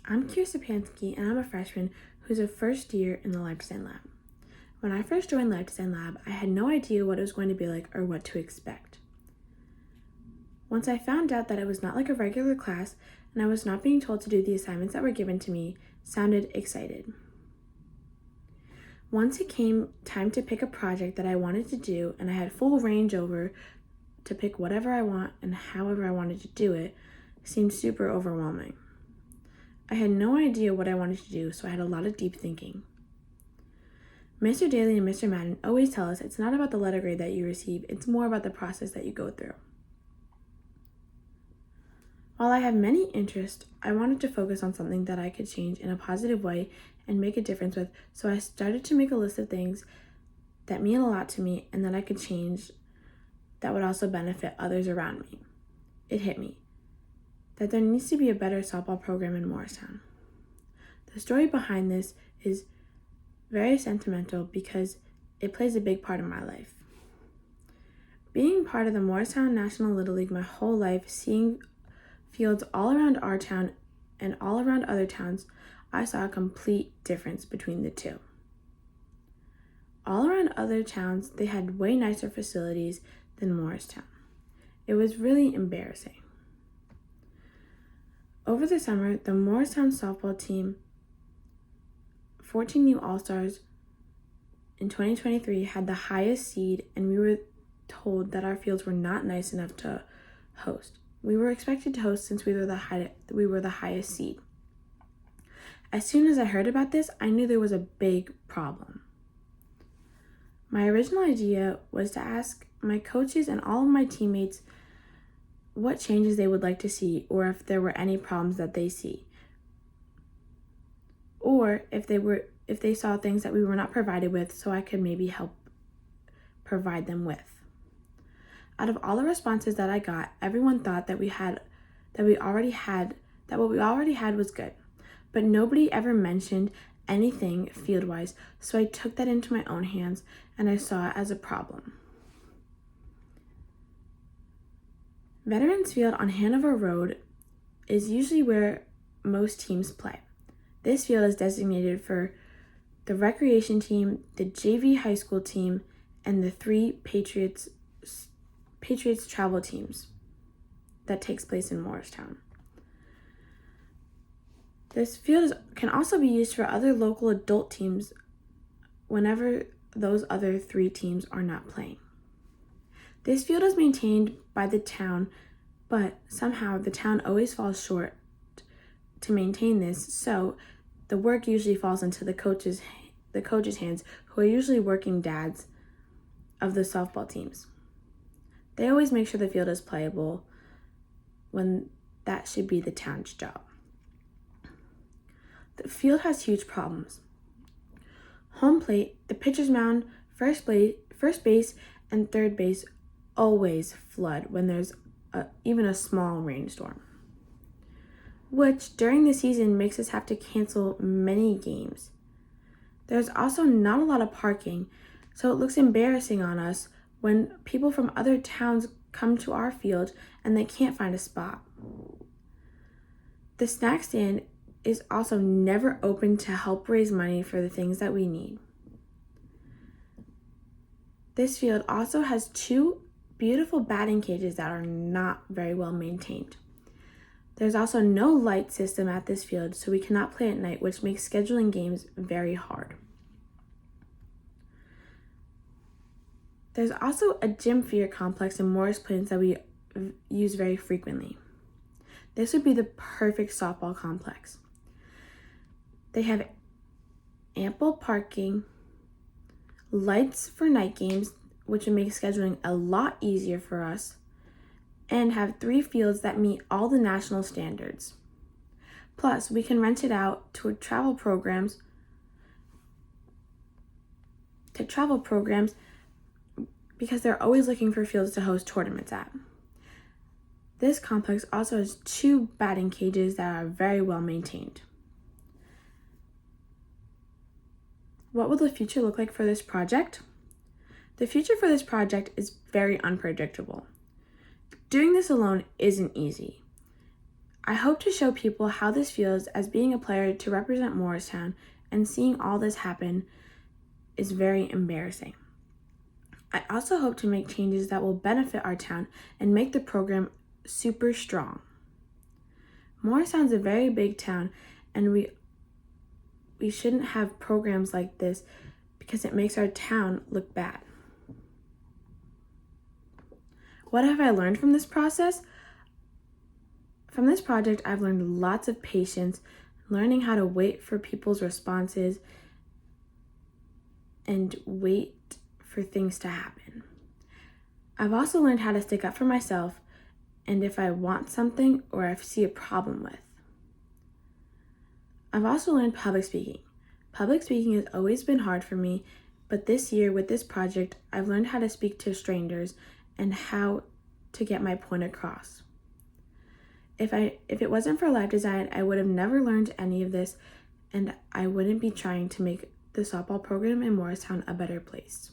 I'm Kiera Sczpanski, and I'm a freshman who's a first year in the Life Design Lab. When I first joined Life Design Lab, I had no idea what it was going to be like or what to expect. Once I found out that it was not like a regular class and I was not being told to do the assignments that were given to me, sounded excited. Once it came time to pick a project that I wanted to do and I had full range over to pick whatever I want and however I wanted to do it, seemed super overwhelming. I had no idea what I wanted to do, so I had a lot of deep thinking. Mr. Daly and Mr. Madden always tell us it's not about the letter grade that you receive, it's more about the process that you go through. While I have many interests, I wanted to focus on something that I could change in a positive way and make a difference with, so I started to make a list of things that mean a lot to me and that I could change that would also benefit others around me. It hit me that there needs to be a better softball program in Morristown. The story behind this is very sentimental because it plays a big part in my life. Being part of the Morristown National Little League my whole life, seeing fields all around our town and all around other towns, I saw a complete difference between the two. All around other towns, they had way nicer facilities than Morristown. It was really embarrassing. Over the summer, the Morristown softball team, 14 new All-Stars in 2023, had the highest seed, and we were told that our fields were not nice enough to host. We were expected to host since we were the highest seed. As soon as I heard about this, I knew there was a big problem. My original idea was to ask my coaches and all of my teammates what changes they would like to see, or if there were any problems that they see, or if they saw things that we were not provided with, so I could maybe help provide them with. Out of all the responses that I got, everyone thought that what we already had was good, but nobody ever mentioned anything field-wise, so I took that into my own hands and I saw it as a problem. Veterans Field on Hanover Road is usually where most teams play. This field is designated for the recreation team, the JV high school team, and the 3 Patriots travel teams that takes place in Morristown. This field can also be used for other local adult teams whenever those other 3 teams are not playing. This field is maintained by the town, but somehow the town always falls short to maintain this, so the work usually falls into the coaches' hands, who are usually working dads of the softball teams. They always make sure the field is playable when that should be the town's job. The field has huge problems. Home plate, the pitcher's mound, first base, and third base always flood when there's even a small rainstorm, which during the season makes us have to cancel many games. There's also not a lot of parking, so it looks embarrassing on us when people from other towns come to our field and they can't find a spot. The snack stand is also never open to help raise money for the things that we need. This field also has 2 beautiful batting cages that are not very well maintained. There's also no light system at this field, so we cannot play at night, which makes scheduling games very hard. There's also a gym feeder complex in Morris Plains that we use very frequently. This would be the perfect softball complex. They have ample parking, lights for night games, which would make scheduling a lot easier for us, and have 3 fields that meet all the national standards. Plus, we can rent it out to travel programs because they're always looking for fields to host tournaments at. This complex also has 2 batting cages that are very well maintained. What will the future look like for this project? The future for this project is very unpredictable. Doing this alone isn't easy. I hope to show people how this feels as being a player to represent Morristown, and seeing all this happen is very embarrassing. I also hope to make changes that will benefit our town and make the program super strong. Morristown's a very big town, and we shouldn't have programs like this because it makes our town look bad. What have I learned from this process? From this project, I've learned lots of patience, learning how to wait for people's responses and wait for things to happen. I've also learned how to stick up for myself and if I want something or I see a problem with. I've also learned public speaking. Public speaking has always been hard for me, but this year with this project, I've learned how to speak to strangers and how to get my point across. If it wasn't for live design, I would have never learned any of this, and I wouldn't be trying to make the softball program in Morristown a better place.